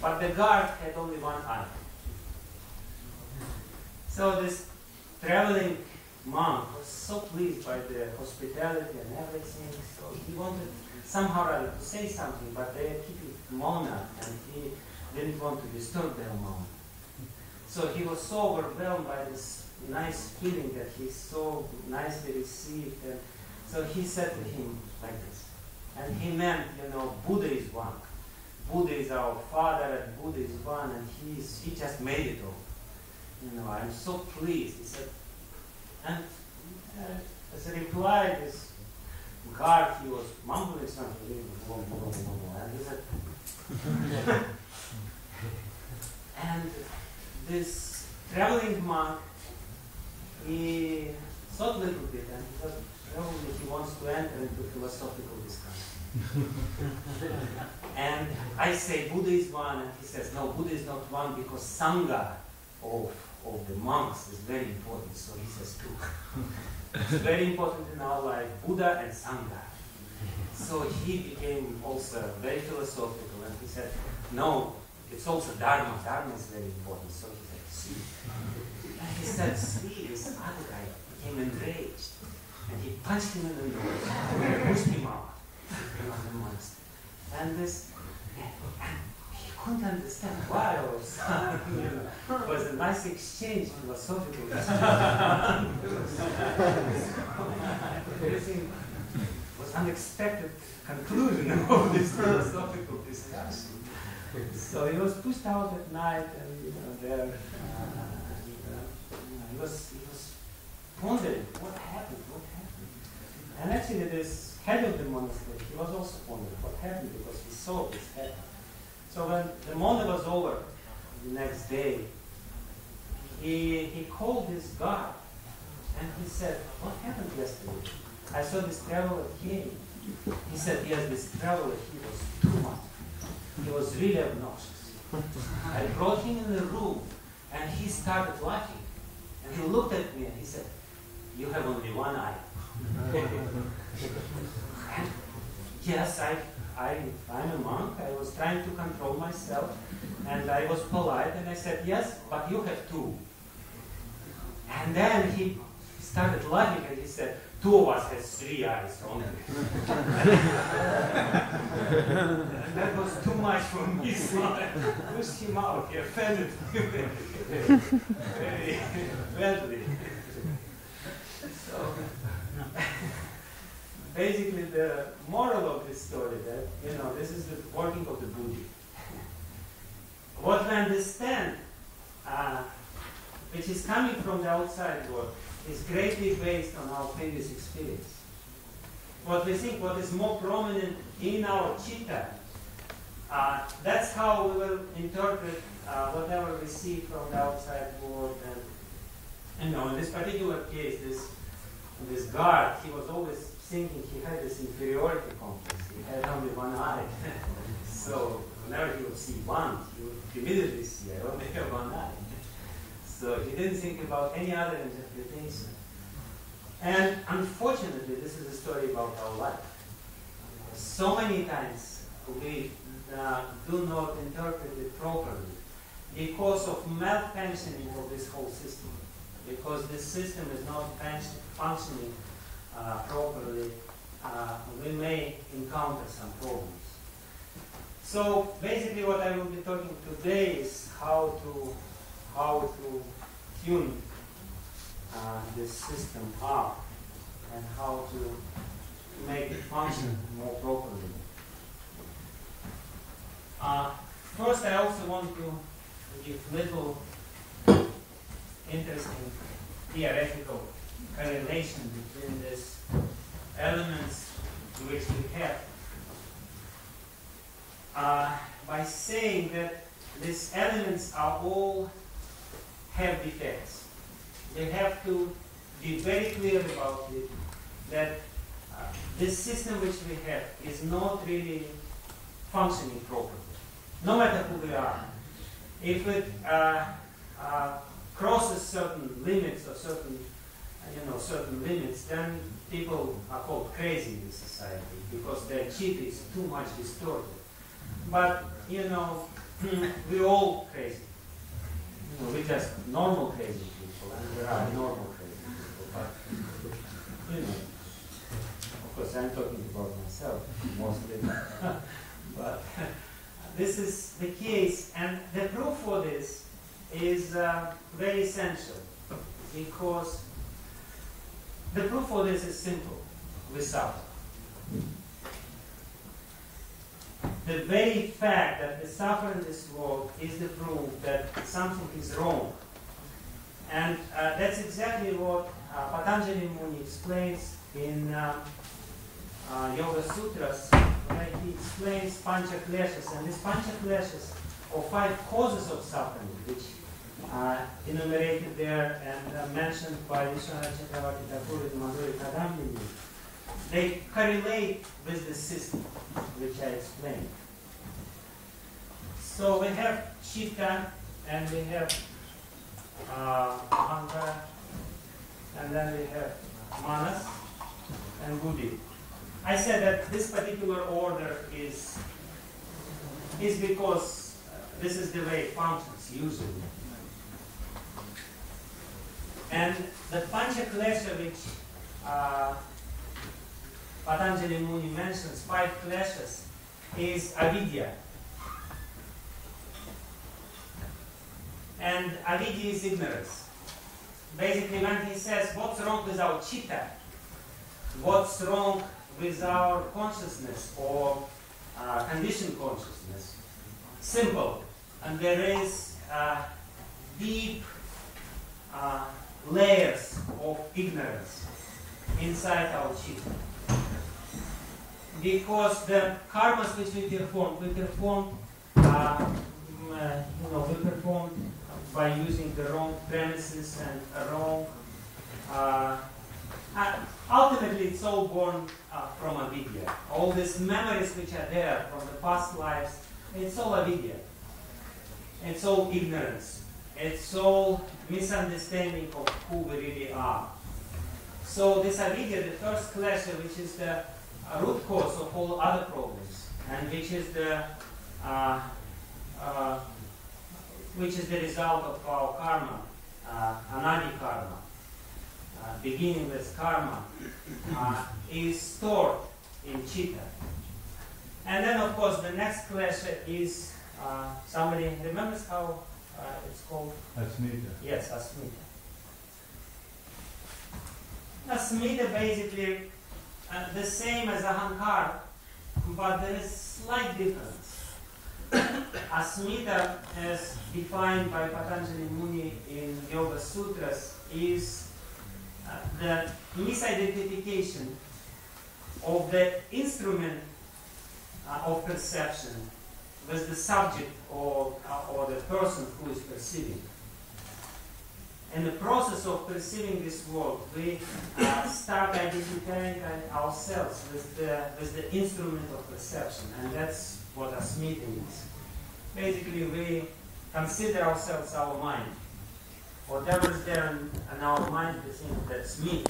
but the guard had only one eye. So this traveling monk was so pleased by the hospitality and everything, so he wanted somehow or other to say something, but they keep it mona, and he didn't want to disturb their mona. So he was so overwhelmed by this nice feeling that he's so nicely received, and so he said to him like this, and he meant, Buddha is one. Buddha is our father, and Buddha is one, and he just made it all. I'm so pleased. He said, and as a reply, this guard, he was mumbling something, and he said, and this traveling monk, he thought a little bit, and he thought probably he wants to enter into philosophical discussion. And I say Buddha is one, and he says, no, Buddha is not one because Sangha of the monks is very important, so he says two. It's very important in our life, Buddha and Sangha. So he became also very philosophical, and he said, no, it's also Dharma. Dharma is very important. So he said, see. And he said, see, this other guy became enraged, and he punched him in the nose, and pushed him out of the monastery. And this, he couldn't understand why all of a sudden, it was a nice exchange, philosophical exchange. Everything was unexpected conclusion of this philosophical discussion. So he was pushed out at night, and there he was pondering what happened. And actually, this head of the monastery, he was also pondering what happened because he saw this happen. So when the Monday was over, the next day, he called his guard, and he said, what happened yesterday? I saw this traveler came. He said, yes, this traveler, he was too much. He was really obnoxious. I brought him in the room, and he started laughing. And he looked at me, and he said, you have only one eye. And yes, I'm a monk. I was trying to control myself, and I was polite, and I said, yes, but you have two. And then he started laughing, and he said, two of us has 3 eyes only. And that was too much for me, so I pushed him out. He offended me very badly. So, basically, the moral of this story that, this is the working of the Buddha. What we understand, which is coming from the outside world, is greatly based on our previous experience. What we think, what is more prominent in our citta, that's how we will interpret whatever we see from the outside world. And in this particular case, this guard, he was always thinking he had this inferiority complex. He had only one eye. So whenever he would see one, he would immediately see, I only have one eye. So he didn't think about any other interpretation. And unfortunately, this is a story about our life. So many times we do not interpret it properly because of malfunctioning of this whole system. Because this system is not functioning properly, we may encounter some problems. So basically what I will be talking today is how to tune this system up and how to make it function more properly. First, I also want to give little interesting theoretical correlation between these elements which we have by saying that these elements are all have defects. We have to be very clear about it, that this system which we have is not really functioning properly, no matter who we are. If it crosses certain limits or certain limits, then people are called crazy in society because their chitta is too much distorted. But we're all crazy. You know, we're just normal crazy people, and there are normal crazy people. But, you know, of course, I'm talking about myself mostly. But this is the case, and the proof for this is very essential, because the proof for this is simple. We suffer. The very fact that we suffer in this world is the proof that something is wrong. And that's exactly what Patanjali Muni explains in Yoga Sutras, where he explains Pancha Kleshas. And these Pancha Kleshas, or 5 causes of suffering, which are enumerated there and mentioned by Vishwanath Chakravarti Thakur in Madhuri Kadambini, they correlate with the system which I explained. So we have Chitta, and we have Ahankara, and then we have Manas and Buddhi. I said that this particular order is because this is the way it functions usually. And the Pancha Klesha, which Patanjali Muni mentions, 5 kleshas, is avidya. And avidya is ignorance. Basically, when he says, what's wrong with our chitta? What's wrong with our consciousness or conditioned consciousness? Simple. And there is deep layers of ignorance inside our chitta. Because the karmas which we perform by using the wrong premises and wrong. Ultimately, it's all born from avidya. All these memories which are there from the past lives, it's all avidya. It's all ignorance. It's all misunderstanding of who we really are. So this avidya, the first klesha, which is the root cause of all other problems, and which is the result of our karma, anadi karma, beginningless karma, is stored in chitta. And then, of course, the next klesha is somebody remembers how it's called? Asmita. Yes, asmita. Asmita basically the same as ahankara, but there is slight difference. Asmita, as defined by Patanjali Muni in Yoga Sutras, is the misidentification of the instrument of perception with the subject or the person who is perceiving. In the process of perceiving this world, we start identifying ourselves with the instrument of perception, and that's what asmita is. Basically, we consider ourselves our mind. Whatever is there in our mind, we think that's me.